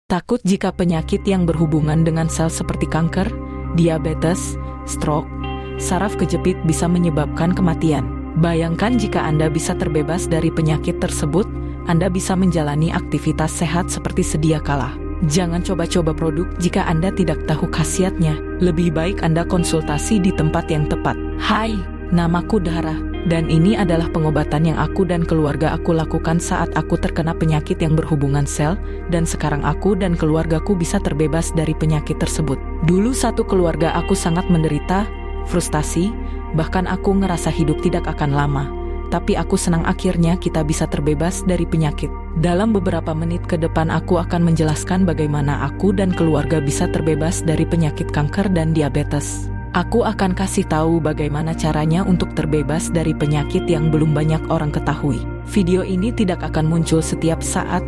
Takut jika penyakit yang berhubungan dengan sel seperti kanker, diabetes, stroke, saraf kejepit bisa menyebabkan kematian. Bayangkan jika Anda bisa terbebas dari penyakit tersebut, Anda bisa menjalani aktivitas sehat seperti sedia kala. Jangan coba-coba produk jika Anda tidak tahu khasiatnya. Lebih baik Anda konsultasi di tempat yang tepat. Hai, namaku Dara, dan ini adalah pengobatan yang aku dan keluarga aku lakukan saat aku terkena penyakit yang berhubungan sel, dan sekarang aku dan keluargaku bisa terbebas dari penyakit tersebut. Dulu satu keluarga aku sangat menderita, frustasi, bahkan aku ngerasa hidup tidak akan lama. Tapi aku senang akhirnya kita bisa terbebas dari penyakit. Dalam beberapa menit ke depan aku akan menjelaskan bagaimana aku dan keluarga bisa terbebas dari penyakit kanker dan diabetes. Aku akan kasih tahu bagaimana caranya untuk terbebas dari penyakit yang belum banyak orang ketahui. Video ini tidak akan muncul setiap saat,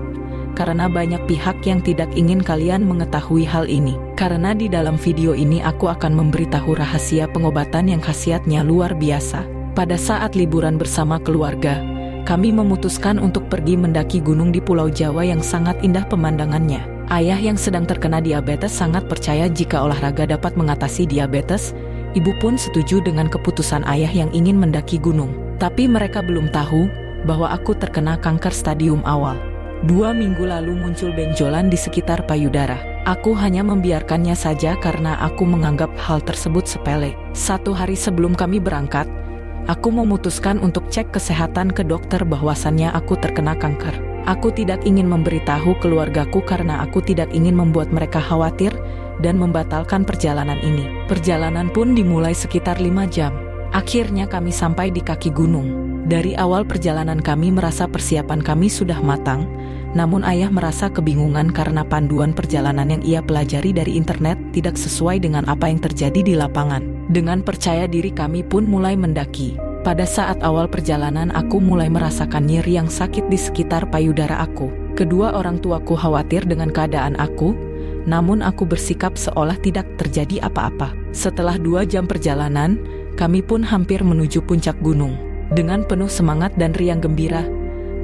karena banyak pihak yang tidak ingin kalian mengetahui hal ini. Karena di dalam video ini aku akan memberitahu rahasia pengobatan yang khasiatnya luar biasa. Pada saat liburan bersama keluarga, kami memutuskan untuk pergi mendaki gunung di Pulau Jawa yang sangat indah pemandangannya. Ayah yang sedang terkena diabetes sangat percaya jika olahraga dapat mengatasi diabetes. Ibu pun setuju dengan keputusan ayah yang ingin mendaki gunung. Tapi mereka belum tahu bahwa aku terkena kanker stadium awal. 2 minggu lalu muncul benjolan di sekitar payudara. Aku hanya membiarkannya saja karena aku menganggap hal tersebut sepele. 1 hari sebelum kami berangkat, aku memutuskan untuk cek kesehatan ke dokter bahwasannya aku terkena kanker. Aku tidak ingin memberitahu keluargaku karena aku tidak ingin membuat mereka khawatir dan membatalkan perjalanan ini. Perjalanan pun dimulai sekitar 5 jam. Akhirnya kami sampai di kaki gunung. Dari awal perjalanan kami merasa persiapan kami sudah matang, namun ayah merasa kebingungan karena panduan perjalanan yang ia pelajari dari internet tidak sesuai dengan apa yang terjadi di lapangan. Dengan percaya diri kami pun mulai mendaki. Pada saat awal perjalanan aku mulai merasakan nyeri yang sakit di sekitar payudara aku. Kedua orang tuaku khawatir dengan keadaan aku, namun aku bersikap seolah tidak terjadi apa-apa. Setelah 2 jam perjalanan, kami pun hampir menuju puncak gunung. Dengan penuh semangat dan riang gembira,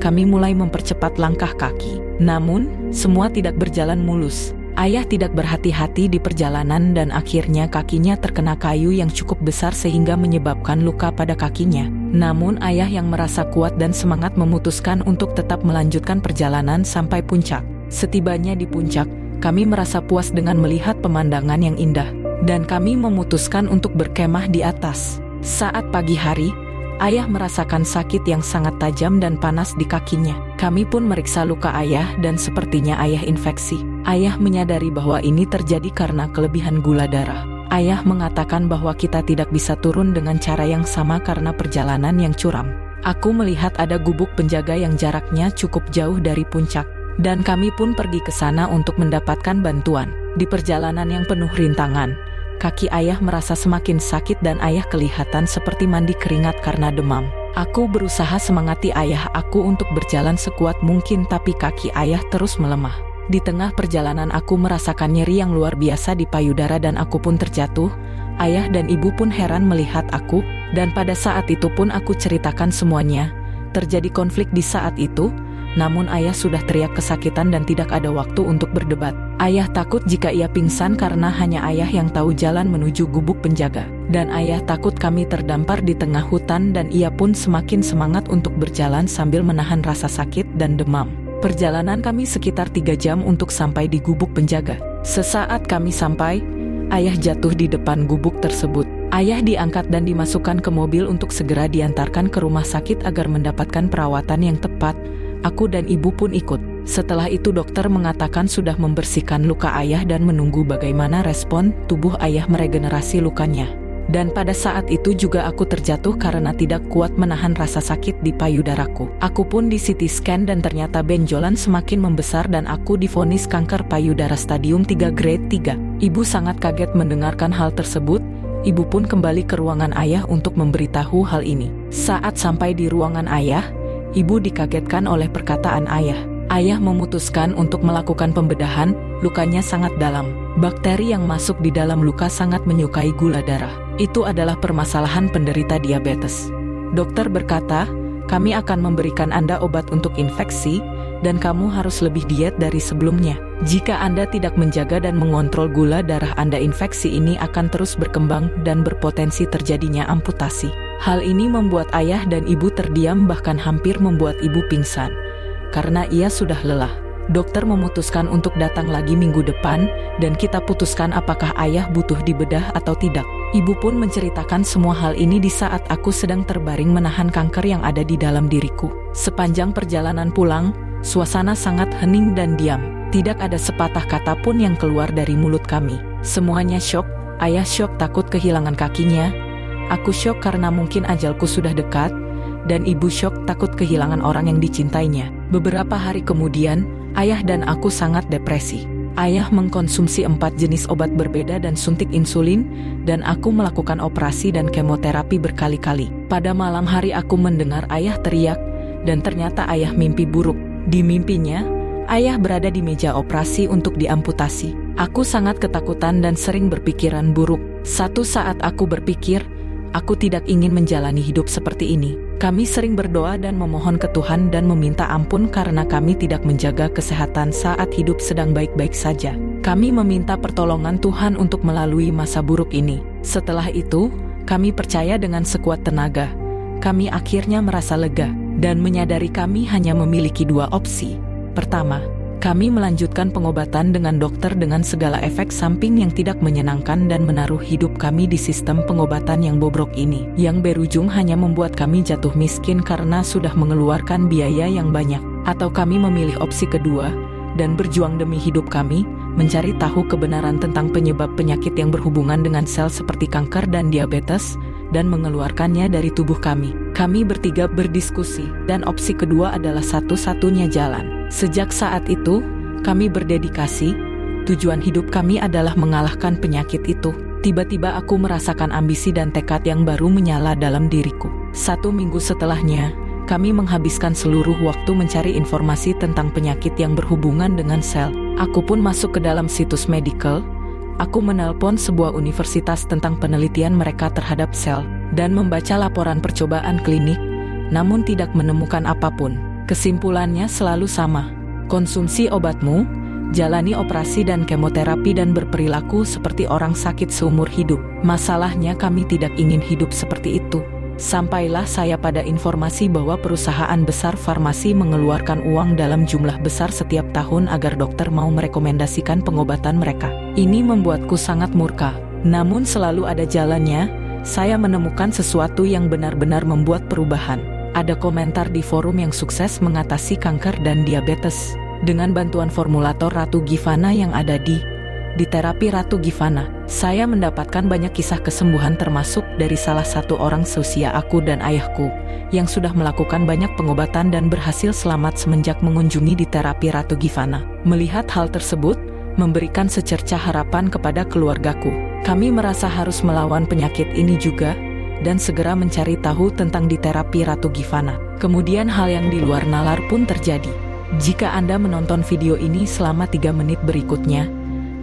kami mulai mempercepat langkah kaki. Namun, semua tidak berjalan mulus. Ayah tidak berhati-hati di perjalanan dan akhirnya kakinya terkena kayu yang cukup besar sehingga menyebabkan luka pada kakinya. Namun ayah yang merasa kuat dan semangat memutuskan untuk tetap melanjutkan perjalanan sampai puncak. Setibanya di puncak, kami merasa puas dengan melihat pemandangan yang indah, dan kami memutuskan untuk berkemah di atas. Saat pagi hari, ayah merasakan sakit yang sangat tajam dan panas di kakinya. Kami pun meriksa luka ayah dan sepertinya ayah infeksi. Ayah menyadari bahwa ini terjadi karena kelebihan gula darah. Ayah mengatakan bahwa kita tidak bisa turun dengan cara yang sama karena perjalanan yang curam. Aku melihat ada gubuk penjaga yang jaraknya cukup jauh dari puncak, dan kami pun pergi ke sana untuk mendapatkan bantuan. Di perjalanan yang penuh rintangan, kaki ayah merasa semakin sakit dan ayah kelihatan seperti mandi keringat karena demam. Aku berusaha semangati ayah aku untuk berjalan sekuat mungkin, tapi kaki ayah terus melemah. Di tengah perjalanan aku merasakan nyeri yang luar biasa di payudara dan aku pun terjatuh. Ayah dan ibu pun heran melihat aku, dan pada saat itu pun aku ceritakan semuanya. Terjadi konflik di saat itu, namun ayah sudah teriak kesakitan dan tidak ada waktu untuk berdebat. Ayah takut jika ia pingsan karena hanya ayah yang tahu jalan menuju gubuk penjaga. Dan ayah takut kami terdampar di tengah hutan dan ia pun semakin semangat untuk berjalan sambil menahan rasa sakit dan demam. Perjalanan kami sekitar 3 jam untuk sampai di gubuk penjaga. Sesaat kami sampai, ayah jatuh di depan gubuk tersebut. Ayah diangkat dan dimasukkan ke mobil untuk segera diantarkan ke rumah sakit agar mendapatkan perawatan yang tepat. Aku dan ibu pun ikut. Setelah itu dokter mengatakan sudah membersihkan luka ayah dan menunggu bagaimana respon tubuh ayah meregenerasi lukanya. Dan pada saat itu juga aku terjatuh karena tidak kuat menahan rasa sakit di payudaraku. Aku pun di CT scan dan ternyata benjolan semakin membesar dan aku divonis kanker payudara stadium 3 grade 3. Ibu sangat kaget mendengarkan hal tersebut. Ibu pun kembali ke ruangan ayah untuk memberitahu hal ini. Saat sampai di ruangan ayah, ibu dikagetkan oleh perkataan ayah. Ayah memutuskan untuk melakukan pembedahan, lukanya sangat dalam. Bakteri yang masuk di dalam luka sangat menyukai gula darah. Itu adalah permasalahan penderita diabetes. Dokter berkata, kami akan memberikan Anda obat untuk infeksi, dan kamu harus lebih diet dari sebelumnya. Jika Anda tidak menjaga dan mengontrol gula darah Anda, infeksi ini akan terus berkembang dan berpotensi terjadinya amputasi. Hal ini membuat ayah dan ibu terdiam, bahkan hampir membuat ibu pingsan karena ia sudah lelah. Dokter memutuskan untuk datang lagi minggu depan, dan kita putuskan apakah ayah butuh dibedah atau tidak. Ibu pun menceritakan semua hal ini di saat aku sedang terbaring menahan kanker yang ada di dalam diriku. Sepanjang perjalanan pulang, suasana sangat hening dan diam. Tidak ada sepatah kata pun yang keluar dari mulut kami. Semuanya syok. Ayah syok takut kehilangan kakinya. Aku syok karena mungkin ajalku sudah dekat. Dan ibu syok takut kehilangan orang yang dicintainya. Beberapa hari kemudian, ayah dan aku sangat depresi. Ayah mengkonsumsi 4 jenis obat berbeda dan suntik insulin, dan aku melakukan operasi dan kemoterapi berkali-kali. Pada malam hari aku mendengar ayah teriak, dan ternyata ayah mimpi buruk. Di mimpinya, ayah berada di meja operasi untuk diamputasi. Aku sangat ketakutan dan sering berpikiran buruk. Satu saat aku berpikir, aku tidak ingin menjalani hidup seperti ini. Kami sering berdoa dan memohon ke Tuhan dan meminta ampun karena kami tidak menjaga kesehatan saat hidup sedang baik-baik saja. Kami meminta pertolongan Tuhan untuk melalui masa buruk ini. Setelah itu, kami percaya dengan sekuat tenaga. Kami akhirnya merasa lega dan menyadari kami hanya memiliki 2 opsi. Pertama, kami melanjutkan pengobatan dengan dokter dengan segala efek samping yang tidak menyenangkan dan menaruh hidup kami di sistem pengobatan yang bobrok ini, yang berujung hanya membuat kami jatuh miskin karena sudah mengeluarkan biaya yang banyak. Atau kami memilih opsi kedua, dan berjuang demi hidup kami, mencari tahu kebenaran tentang penyebab penyakit yang berhubungan dengan sel seperti kanker dan diabetes, dan mengeluarkannya dari tubuh kami. Kami bertiga berdiskusi, dan opsi kedua adalah satu-satunya jalan. Sejak saat itu, kami berdedikasi. Tujuan hidup kami adalah mengalahkan penyakit itu. Tiba-tiba aku merasakan ambisi dan tekad yang baru menyala dalam diriku. 1 minggu setelahnya, kami menghabiskan seluruh waktu mencari informasi tentang penyakit yang berhubungan dengan sel. Aku pun masuk ke dalam situs medical. Aku menelpon sebuah universitas tentang penelitian mereka terhadap sel, dan membaca laporan percobaan klinik, namun tidak menemukan apapun. Kesimpulannya selalu sama. Konsumsi obatmu, jalani operasi dan kemoterapi dan berperilaku seperti orang sakit seumur hidup. Masalahnya kami tidak ingin hidup seperti itu. Sampailah saya pada informasi bahwa perusahaan besar farmasi mengeluarkan uang dalam jumlah besar setiap tahun agar dokter mau merekomendasikan pengobatan mereka. Ini membuatku sangat murka. Namun selalu ada jalannya. Saya menemukan sesuatu yang benar-benar membuat perubahan. Ada komentar di forum yang sukses mengatasi kanker dan diabetes. Dengan bantuan formulator Ratu Givana yang ada di terapi Ratu Givana, saya mendapatkan banyak kisah kesembuhan termasuk dari salah satu orang seusia aku dan ayahku, yang sudah melakukan banyak pengobatan dan berhasil selamat semenjak mengunjungi di terapi Ratu Givana. Melihat hal tersebut, memberikan secercah harapan kepada keluargaku. Kami merasa harus melawan penyakit ini juga, dan segera mencari tahu tentang di terapi Ratu Givana. Kemudian hal yang di luar nalar pun terjadi. Jika Anda menonton video ini selama 3 menit berikutnya,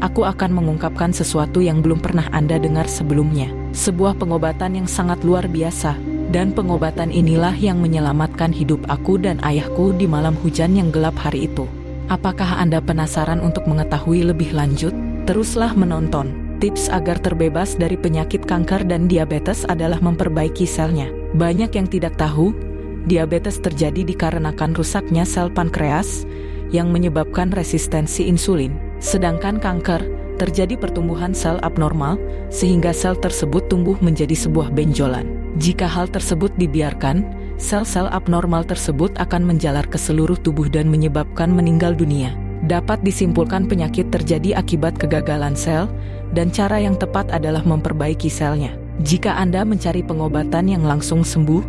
aku akan mengungkapkan sesuatu yang belum pernah Anda dengar sebelumnya. Sebuah pengobatan yang sangat luar biasa, dan pengobatan inilah yang menyelamatkan hidup aku dan ayahku di malam hujan yang gelap hari itu. Apakah Anda penasaran untuk mengetahui lebih lanjut? Teruslah menonton. Tips agar terbebas dari penyakit kanker dan diabetes adalah memperbaiki selnya. Banyak yang tidak tahu, diabetes terjadi dikarenakan rusaknya sel pankreas yang menyebabkan resistensi insulin. Sedangkan kanker terjadi pertumbuhan sel abnormal sehingga sel tersebut tumbuh menjadi sebuah benjolan. Jika hal tersebut dibiarkan, sel-sel abnormal tersebut akan menjalar ke seluruh tubuh dan menyebabkan meninggal dunia. Dapat disimpulkan penyakit terjadi akibat kegagalan sel, dan cara yang tepat adalah memperbaiki selnya. Jika Anda mencari pengobatan yang langsung sembuh,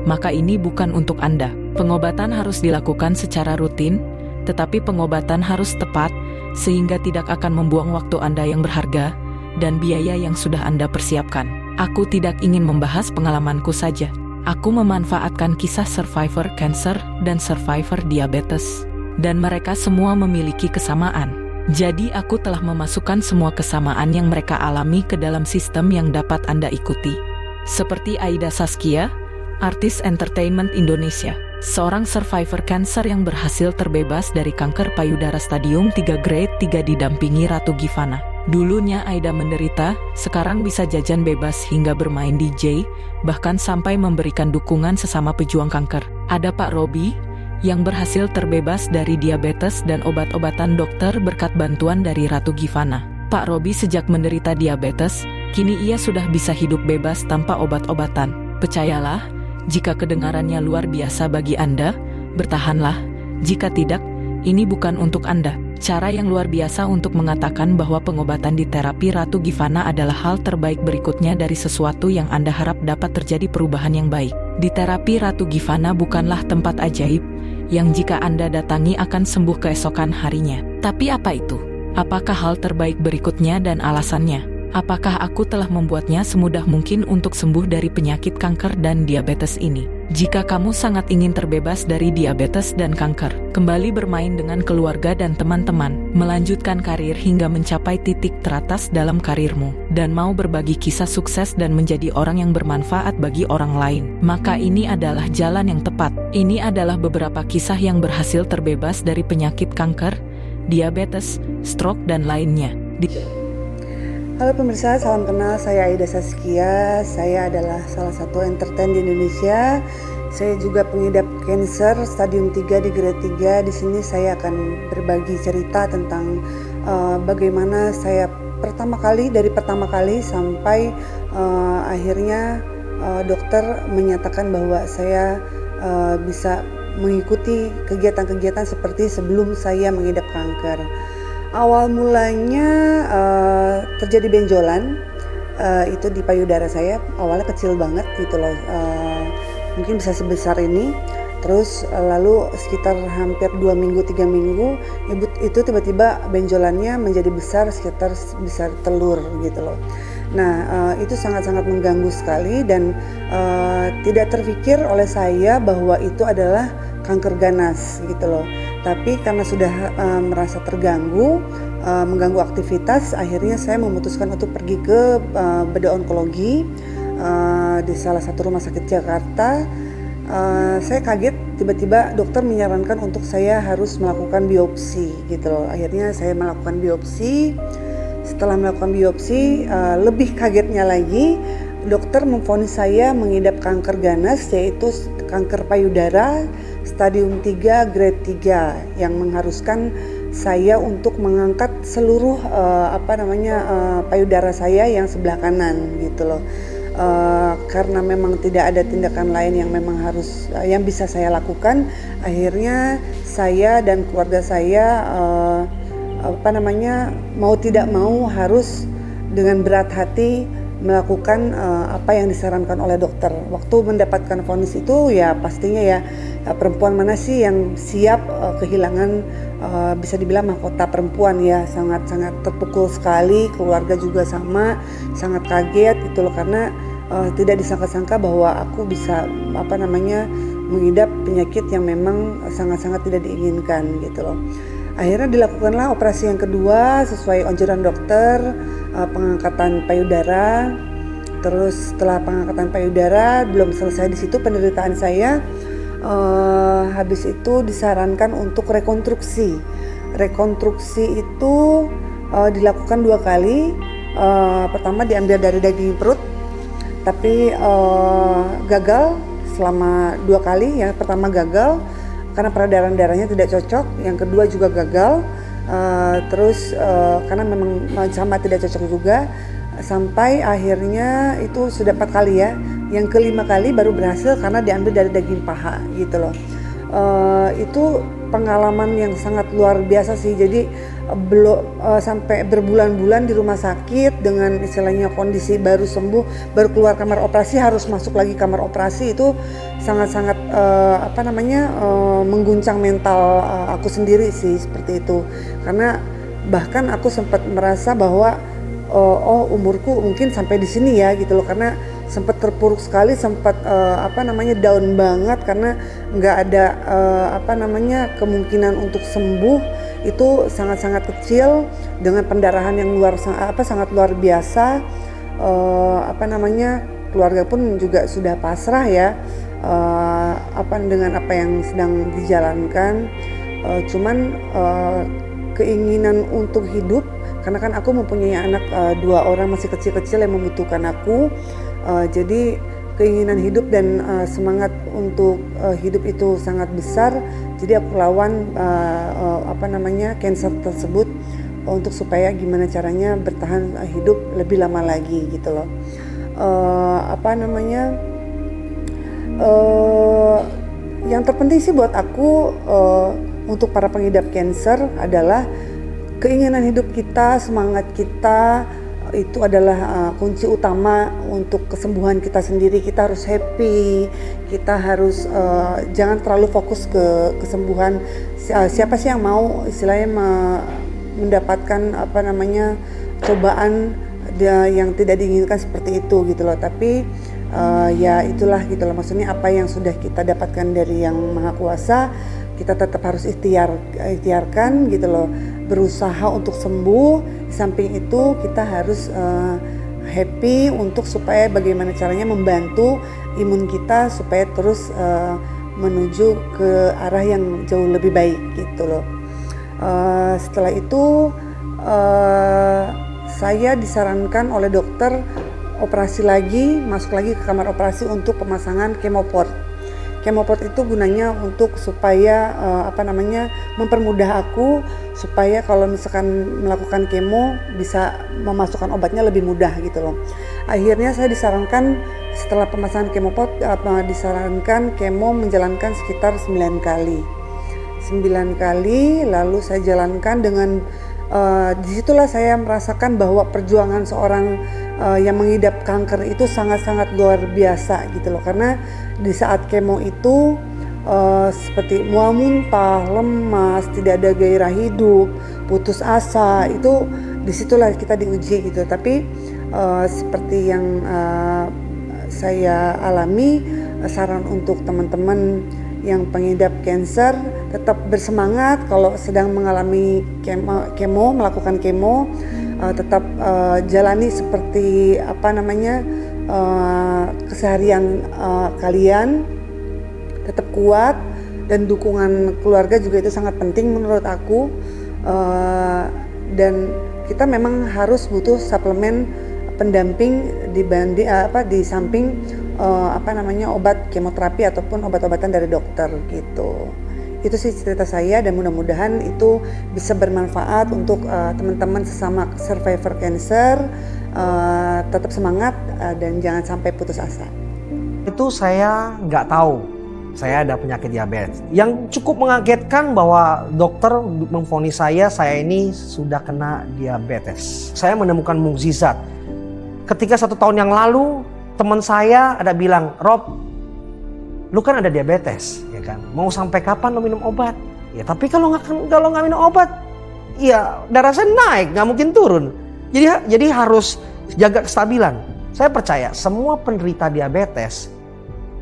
maka ini bukan untuk Anda. Pengobatan harus dilakukan secara rutin, tetapi pengobatan harus tepat, sehingga tidak akan membuang waktu Anda yang berharga, dan biaya yang sudah Anda persiapkan. Aku tidak ingin membahas pengalamanku saja. Aku memanfaatkan kisah survivor cancer dan survivor diabetes, dan mereka semua memiliki kesamaan. Jadi aku telah memasukkan semua kesamaan yang mereka alami ke dalam sistem yang dapat Anda ikuti. Seperti Aida Saskia, artis entertainment Indonesia. seorang survivor kanker yang berhasil terbebas dari kanker payudara stadium 3 grade 3 didampingi Ratu Givana. Dulunya Aida menderita, sekarang bisa jajan bebas hingga bermain DJ, bahkan sampai memberikan dukungan sesama pejuang kanker. Ada Pak Robi, yang berhasil terbebas dari diabetes dan obat-obatan dokter berkat bantuan dari Ratu Givana. Pak Robi sejak menderita diabetes, kini ia sudah bisa hidup bebas tanpa obat-obatan. Percayalah, jika kedengarannya luar biasa bagi Anda, bertahanlah. Jika tidak, ini bukan untuk Anda. Cara yang luar biasa untuk mengatakan bahwa pengobatan di terapi Ratu Givana adalah hal terbaik berikutnya dari sesuatu yang Anda harap dapat terjadi perubahan yang baik. Di terapi Ratu Givana bukanlah tempat ajaib, yang jika Anda datangi akan sembuh keesokan harinya. Tapi apa itu? Apakah hal terbaik berikutnya dan alasannya? Apakah aku telah membuatnya semudah mungkin untuk sembuh dari penyakit kanker dan diabetes ini? Jika kamu sangat ingin terbebas dari diabetes dan kanker, kembali bermain dengan keluarga dan teman-teman, melanjutkan karir hingga mencapai titik teratas dalam karirmu, dan mau berbagi kisah sukses dan menjadi orang yang bermanfaat bagi orang lain, maka ini adalah jalan yang tepat. Ini adalah beberapa kisah yang berhasil terbebas dari penyakit kanker, diabetes, stroke, dan lainnya. Halo pemirsa, salam kenal, saya Aida Saskia. Saya adalah salah satu entertain di Indonesia. Saya juga pengidap kanker stadium 3 di grade 3. Di sini saya akan berbagi cerita tentang bagaimana saya pertama kali sampai akhirnya dokter menyatakan bahwa saya bisa mengikuti kegiatan-kegiatan seperti sebelum saya mengidap kanker. Awal mulanya terjadi benjolan itu di payudara saya. Awalnya kecil banget gitu loh, mungkin bisa sebesar ini. Terus lalu sekitar hampir 2 minggu 3 minggu itu tiba-tiba benjolannya menjadi besar, sekitar besar telur gitu loh. Nah itu sangat-sangat mengganggu sekali dan tidak terpikir oleh saya bahwa itu adalah kanker ganas gitu loh. Tapi karena sudah merasa terganggu, mengganggu aktivitas, akhirnya saya memutuskan untuk pergi ke bedah onkologi di salah satu rumah sakit Jakarta. Saya kaget, tiba-tiba dokter menyarankan untuk saya harus melakukan biopsi gitu loh. Akhirnya saya melakukan biopsi. Setelah melakukan biopsi, lebih kagetnya lagi, dokter memvonis saya mengidap kanker ganas, yaitu kanker payudara stadium 3 grade 3 yang mengharuskan saya untuk mengangkat seluruh payudara saya yang sebelah kanan gitu loh. Karena memang tidak ada tindakan lain yang memang yang bisa saya lakukan, akhirnya saya dan keluarga saya mau tidak mau harus dengan berat hati melakukan apa yang disarankan oleh dokter. Waktu mendapatkan vonis itu ya pastinya ya perempuan mana sih yang siap kehilangan bisa dibilang mahkota perempuan ya. Sangat-sangat terpukul sekali, keluarga juga sama, sangat kaget gitu loh, karena tidak disangka-sangka bahwa aku bisa mengidap penyakit yang memang sangat-sangat tidak diinginkan gitu loh. Akhirnya dilakukanlah operasi yang kedua sesuai anjuran dokter, pengangkatan payudara. Terus setelah pengangkatan payudara belum selesai di situ penderitaan saya, habis itu disarankan untuk rekonstruksi. Rekonstruksi itu dilakukan 2 kali. Pertama diambil dari daging perut, tapi gagal selama 2 kali. Yang pertama gagal karena peredaran darahnya tidak cocok, yang kedua juga gagal, karena memang sama tidak cocok juga, sampai akhirnya itu sudah 4 kali ya, yang kelima kali baru berhasil karena diambil dari daging paha gitu loh. Itu pengalaman yang sangat luar biasa sih. Jadi sampai berbulan-bulan di rumah sakit dengan istilahnya kondisi baru sembuh, baru keluar kamar operasi harus masuk lagi kamar operasi, itu sangat-sangat mengguncang mental aku sendiri sih seperti itu. Karena bahkan aku sempat merasa bahwa umurku mungkin sampai di sini ya gitu loh, karena sempat terpuruk sekali, sempat down banget karena nggak ada kemungkinan untuk sembuh itu sangat-sangat kecil, dengan pendarahan yang sangat luar biasa. Keluarga pun juga sudah pasrah ya. dengan apa yang sedang dijalankan. Cuman keinginan untuk hidup, karena kan aku mempunyai anak 2 orang masih kecil-kecil yang membutuhkan aku. Jadi keinginan hidup dan semangat untuk hidup itu sangat besar. Jadi aku lawan cancer tersebut untuk supaya gimana caranya bertahan hidup lebih lama lagi gitu loh. Yang terpenting sih buat aku untuk para pengidap cancer adalah keinginan hidup kita, semangat kita itu adalah kunci utama untuk kesembuhan kita sendiri. Kita harus happy, kita harus jangan terlalu fokus ke kesembuhan. Siapa sih yang mau istilahnya mendapatkan cobaan yang tidak diinginkan seperti itu gitu loh. Tapi ya itulah gitu loh, maksudnya apa yang sudah kita dapatkan dari Yang Maha Kuasa, kita tetap harus ikhtiarkan gitu loh, berusaha untuk sembuh. Di samping itu kita harus happy untuk supaya bagaimana caranya membantu imun kita supaya terus menuju ke arah yang jauh lebih baik gitu loh. Setelah itu saya disarankan oleh dokter masuk lagi ke kamar operasi untuk pemasangan chemoport. Chemoport itu gunanya untuk supaya mempermudah aku supaya kalau misalkan melakukan kemo bisa memasukkan obatnya lebih mudah gitu loh. Akhirnya saya disarankan setelah pemasangan chemoport disarankan kemo menjalankan sekitar 9 kali. 9 kali lalu saya jalankan dengan disitulah saya merasakan bahwa perjuangan seorang yang mengidap kanker itu sangat-sangat luar biasa gitu loh. Karena di saat kemo itu seperti mual muntah, lemas, tidak ada gairah hidup, putus asa, itu disitulah kita diuji gitu. Tapi seperti yang saya alami, saran untuk teman-teman yang pengidap cancer tetap bersemangat kalau sedang mengalami melakukan kemo, tetap jalani seperti keseharian kalian, tetap kuat, dan dukungan keluarga juga itu sangat penting menurut aku. Dan kita memang harus butuh suplemen pendamping di samping obat kemoterapi ataupun obat-obatan dari dokter gitu. Itu sih cerita saya, dan mudah-mudahan itu bisa bermanfaat untuk teman-teman sesama survivor cancer. Tetap semangat dan jangan sampai putus asa. Itu saya nggak tahu saya ada penyakit diabetes. Yang cukup mengagetkan bahwa dokter memvonis saya ini sudah kena diabetes. Saya menemukan mukjizat. Ketika 1 tahun yang lalu teman saya ada bilang, "Rob, lu kan ada diabetes, ya kan? Mau sampai kapan lu minum obat?" Ya, tapi kalau nggak minum obat, ya darah saya naik, nggak mungkin turun. Jadi harus jaga kestabilan. Saya percaya semua penderita diabetes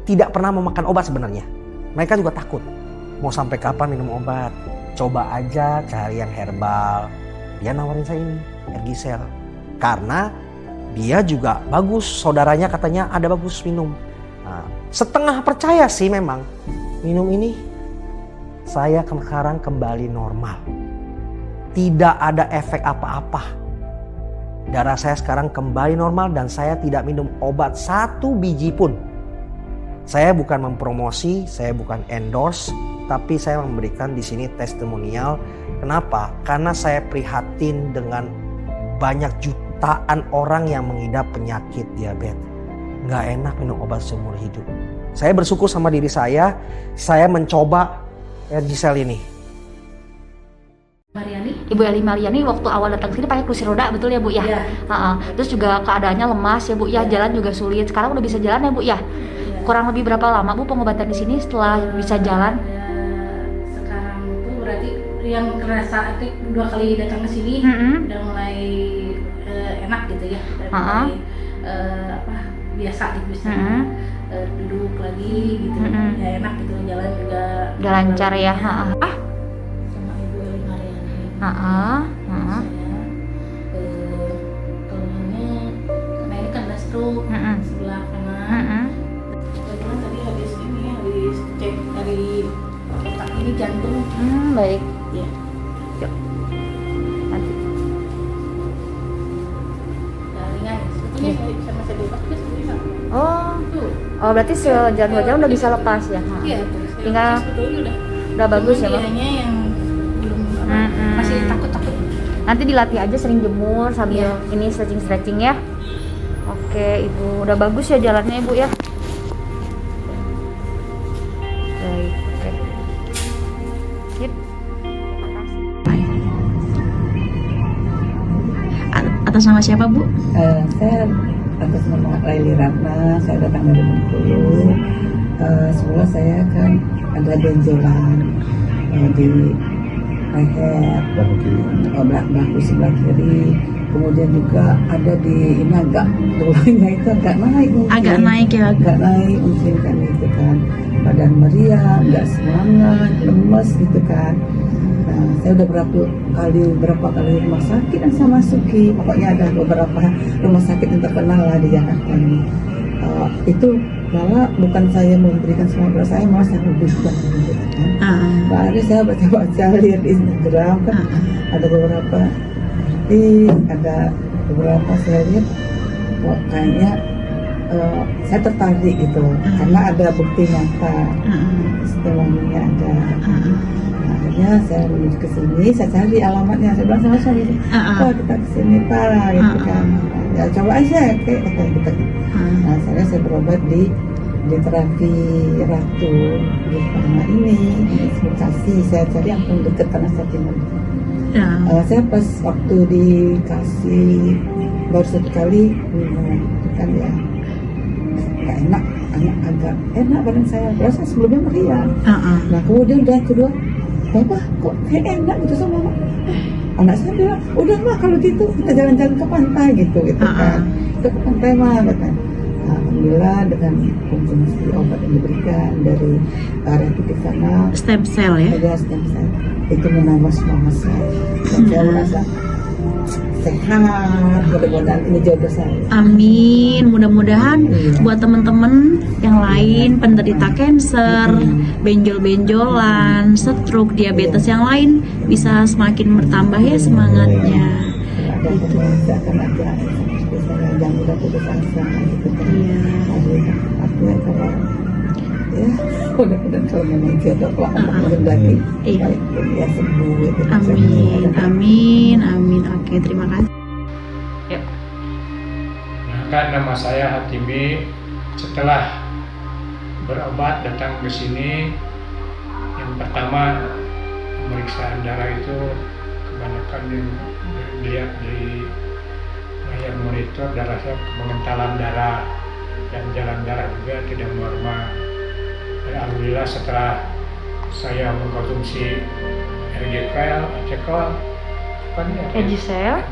tidak pernah memakan obat sebenarnya. Mereka juga takut. Mau sampai kapan minum obat? Coba aja cari yang herbal. Dia nawarin saya ini, Ergisel. Karena dia juga bagus, saudaranya katanya ada bagus minum. Nah, setengah percaya sih memang minum ini, saya sekarang kembali normal. Tidak ada efek apa-apa. Darah saya sekarang kembali normal dan saya tidak minum obat 1 biji pun. Saya bukan mempromosi, saya bukan endorse, tapi saya memberikan di sini testimonial. Kenapa? Karena saya prihatin dengan banyak jutaan orang yang mengidap penyakit diabetes. Nggak enak minum obat seumur hidup. Saya bersyukur sama diri saya mencoba Ergisel ini. Ibu Eli Mariani waktu awal datang sini pakai kursi roda, betul ya Bu ya? Iya. Terus juga keadaannya lemas ya Bu ya, jalan juga sulit. Sekarang udah bisa jalan ya Bu ya? Kurang lebih berapa lama Bu pengobatan di sini setelah bisa jalan? Sekarang tuh berarti yang kerasa 2 kali datang ke sini udah mulai enak gitu ya, udah mulai biasa gitu bisa duduk lagi gitu, ya enak gitu, jalan juga Udah lancar ya? sama Ibu Eli Mariani. Saya keluhannya karena ini kan ada stroke sebelah kanan. Kebetulan tadi habis ini baik. Iya. Yuk. Nanti. Nah, ringan. Sebetulnya sama saya bebas juga bisa. Tuh. Oh berarti sejam 2 jam udah bisa lepas ya? Iya, tuh. Tinggal- Sebetulnya Udah bagus ya, Bang? Dianya yang belum masih takut-takut. Nanti dilatih aja sering jemur sambil Iya. ini stretching ya. Oke Ibu, udah bagus ya jalannya Ibu ya. Baik, oke. Sip. Terima kasih. Atas nama siapa Bu? Saya atas nama Raili Ratna, saya datang dari Bengkulu. Semula saya kan ada benjolan di leher, bahu sebelah kiri. Kemudian juga ada di ini agak tulangnya itu agak naik mungkin. Agak naik ya. Agak naik mungkin kan itu kan. Badan meriang, nggak semangat, lemes gitu kan. Nah, saya udah berapa kali rumah sakit yang saya masuki. Pokoknya ada beberapa rumah sakit yang terkenal lah di Jakarta ini. Itu malah bukan saya memberikan semua beras, saya malah saya lebihkan gitu kan. Baru saya baca-baca lihat di Instagram kan ada beberapa ada beberapa saya lihat kok kayaknya saya tertarik gitu karena ada bukti nyata setelahnya ada. Nah, akhirnya saya menuju ke sini, saya cari alamatnya, saya bilang sama suami, oh kita kesini Pak gitu kan, ya coba aja kayak kata gitu. Nah saya berobat di terapi Ratu Gifana ini Bekasi, saya cari yang pun dekat tanah Timur. Saya pas waktu dikasih baru 1 kali minum kan ya nggak enak, agak enak badan saya, biasa sebelumnya meriang. Nah kemudian udah kedua, Bapak kok kayak enak gitu sama mama. Anak saya bilang, udah mah kalau gitu kita jalan-jalan ke pantai gitu kan. Kita ke pantai mah katanya. Alhamdulillah dengan konsumsi obat yang diberikan dari Ratu Gifana Stem cell ya. ada stem cell itu menambah semangat saya dan saya merasa sehat, mudah-mudahan ini jodoh saya. Amin. Mudah-mudahan buat teman-teman yang lain penderita cancer, benjol-benjolan, stroke, diabetes yang lain bisa semakin bertambah ya semangatnya. Ada saya akan ada seperti saya yang udah putus asa gitu kan. Artinya kalau ya mudah-mudahan kalau memang jodoh kalau Allah menghendaki baik ya sembuh gitu. Amin. Oke, terima kasih. Nah, nama saya Hatimi. Setelah berobat datang ke sini, yang pertama pemeriksaan darah itu kebanyakan yang dilihat di layar monitor darah saya pengentalan darah dan jalan darah juga tidak normal. Dan alhamdulillah setelah saya mengkonsumsi RGKL, Egisel.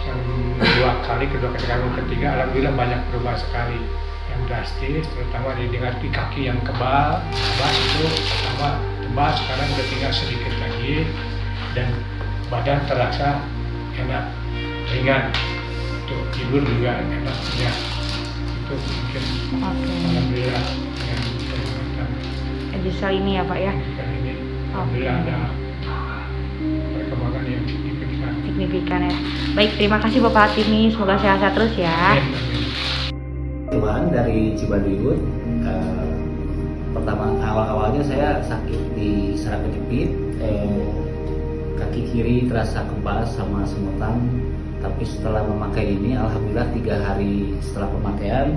yang 2 kali, kedua ketiga alhamdulillah banyak perubahan sekali yang drastis, terutama di kaki yang kebal itu pertama tebal, sekarang udah tinggal sedikit lagi dan badan terasa enak, ringan, untuk tidur juga enak ya. Itu mungkin alhamdulillah yang perawatan Egisel ini ya Pak ya. ini alhamdulillah ada perkembangan yang Signifikan ya. Baik, terima kasih Bapak Hatimi, semoga sehat-sehat terus ya. Tuhan dari Cibaduyut. Pertama awalnya saya sakit di saraf kejepit, kaki kiri terasa kebas sama semutan. Tapi setelah memakai ini, alhamdulillah 3 hari setelah pemakaian,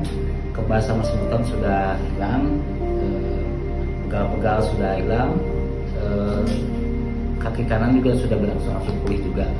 kebas sama semutan sudah hilang, pegal-pegal sudah hilang, kaki kanan juga sudah berangsur-angsur pulih juga.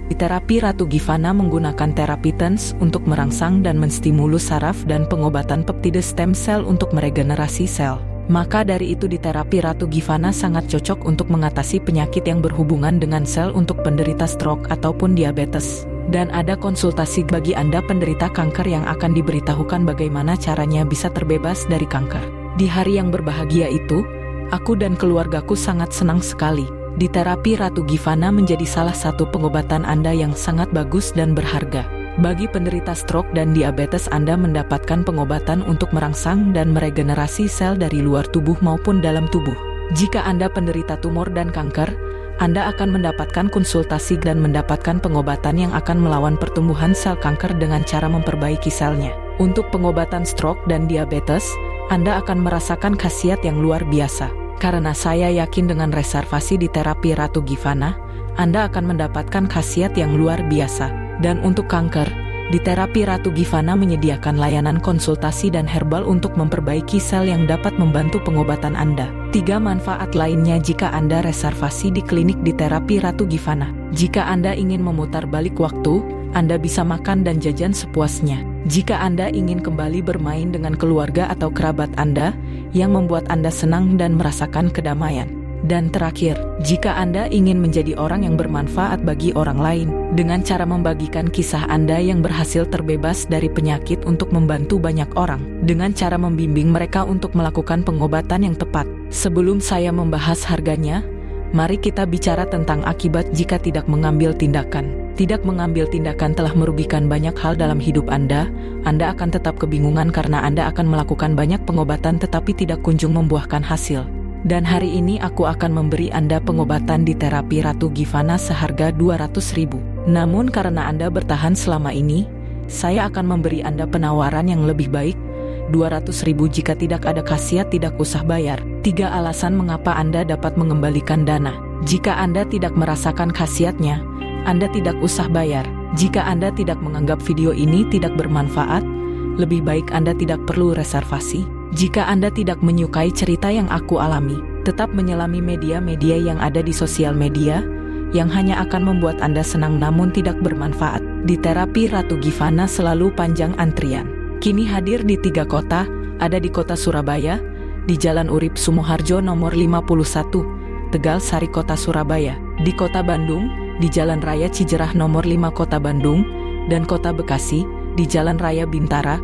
Di terapi Ratu Gifana menggunakan terapi TENS untuk merangsang dan menstimulus saraf dan pengobatan peptide stem cell untuk meregenerasi sel. Maka dari itu di terapi Ratu Gifana sangat cocok untuk mengatasi penyakit yang berhubungan dengan sel untuk penderita stroke ataupun diabetes. Dan ada konsultasi bagi Anda penderita kanker yang akan diberitahukan bagaimana caranya bisa terbebas dari kanker. Di hari yang berbahagia itu, aku dan keluargaku sangat senang sekali. Di terapi Ratu Gifana menjadi salah satu pengobatan Anda yang sangat bagus dan berharga. Bagi penderita stroke dan diabetes, Anda mendapatkan pengobatan untuk merangsang dan meregenerasi sel dari luar tubuh maupun dalam tubuh. Jika Anda penderita tumor dan kanker, Anda akan mendapatkan konsultasi dan mendapatkan pengobatan yang akan melawan pertumbuhan sel kanker dengan cara memperbaiki selnya. Untuk pengobatan stroke dan diabetes, Anda akan merasakan khasiat yang luar biasa. Karena saya yakin dengan reservasi di terapi Ratu Givana, Anda akan mendapatkan khasiat yang luar biasa. Dan untuk kanker, di terapi Ratu Givana menyediakan layanan konsultasi dan herbal untuk memperbaiki sel yang dapat membantu pengobatan Anda. 3 manfaat lainnya jika Anda reservasi di klinik di terapi Ratu Givana. Jika Anda ingin memutar balik waktu, Anda bisa makan dan jajan sepuasnya. Jika Anda ingin kembali bermain dengan keluarga atau kerabat Anda yang membuat Anda senang dan merasakan kedamaian. Dan terakhir, jika Anda ingin menjadi orang yang bermanfaat bagi orang lain, dengan cara membagikan kisah Anda yang berhasil terbebas dari penyakit untuk membantu banyak orang, dengan cara membimbing mereka untuk melakukan pengobatan yang tepat. Sebelum saya membahas harganya, mari kita bicara tentang akibat jika tidak mengambil tindakan. Tidak mengambil tindakan telah merugikan banyak hal dalam hidup Anda akan tetap kebingungan karena Anda akan melakukan banyak pengobatan tetapi tidak kunjung membuahkan hasil. Dan hari ini aku akan memberi Anda pengobatan di terapi Ratu Givana seharga 200.000. Namun karena Anda bertahan selama ini, saya akan memberi Anda penawaran yang lebih baik, 200.000 jika tidak ada khasiat tidak usah bayar. 3 alasan mengapa Anda dapat mengembalikan dana. Jika Anda tidak merasakan khasiatnya, Anda tidak usah bayar. Jika Anda tidak menganggap video ini tidak bermanfaat, lebih baik Anda tidak perlu reservasi. Jika Anda tidak menyukai cerita yang aku alami, tetap menyelami media-media yang ada di sosial media, yang hanya akan membuat Anda senang namun tidak bermanfaat. Di terapi Ratu Givana selalu panjang antrian. Kini hadir di 3 kota, ada di kota Surabaya, di Jalan Urip Sumoharjo nomor 51, Tegal Sari Kota Surabaya, di kota Bandung, di Jalan Raya Cijerah nomor 5 Kota Bandung, dan kota Bekasi, di Jalan Raya Bintara,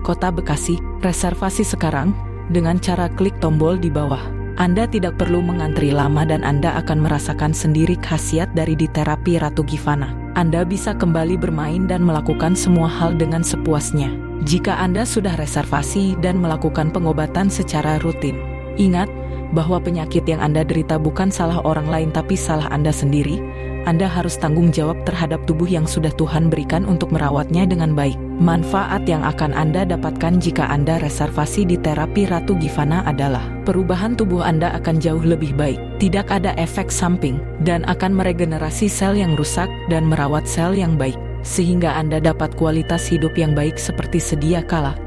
Kota Bekasi. Reservasi sekarang dengan cara klik tombol di bawah. Anda tidak perlu mengantri lama dan Anda akan merasakan sendiri khasiat dari di terapi Ratu Givana. Anda bisa kembali bermain dan melakukan semua hal dengan sepuasnya. Jika Anda sudah reservasi dan melakukan pengobatan secara rutin, ingat bahwa penyakit yang Anda derita bukan salah orang lain tapi salah Anda sendiri. Anda harus tanggung jawab terhadap tubuh yang sudah Tuhan berikan untuk merawatnya dengan baik. Manfaat yang akan Anda dapatkan jika Anda reservasi di terapi Ratu Givana adalah perubahan tubuh Anda akan jauh lebih baik, tidak ada efek samping, dan akan meregenerasi sel yang rusak dan merawat sel yang baik, sehingga Anda dapat kualitas hidup yang baik seperti sedia kala.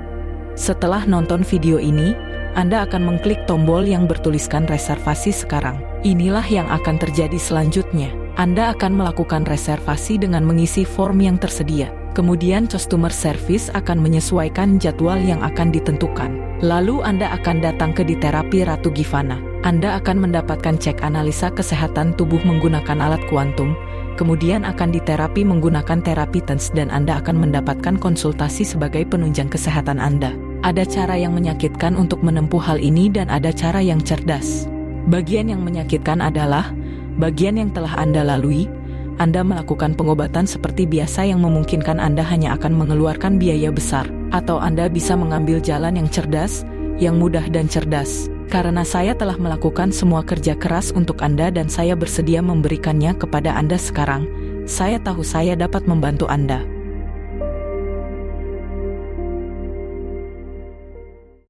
Setelah nonton video ini, Anda akan mengklik tombol yang bertuliskan reservasi sekarang. Inilah yang akan terjadi selanjutnya. Anda akan melakukan reservasi dengan mengisi form yang tersedia. Kemudian customer service akan menyesuaikan jadwal yang akan ditentukan. Lalu Anda akan datang ke di terapi Ratu Givana. Anda akan mendapatkan cek analisa kesehatan tubuh menggunakan alat kuantum. Kemudian akan diterapi menggunakan terapi TENS dan Anda akan mendapatkan konsultasi sebagai penunjang kesehatan Anda. Ada cara yang menyakitkan untuk menempuh hal ini dan ada cara yang cerdas. Bagian yang menyakitkan adalah bagian yang telah Anda lalui. Anda melakukan pengobatan seperti biasa yang memungkinkan Anda hanya akan mengeluarkan biaya besar. Atau Anda bisa mengambil jalan yang cerdas, yang mudah dan cerdas. Karena saya telah melakukan semua kerja keras untuk Anda dan saya bersedia memberikannya kepada Anda sekarang, saya tahu saya dapat membantu Anda.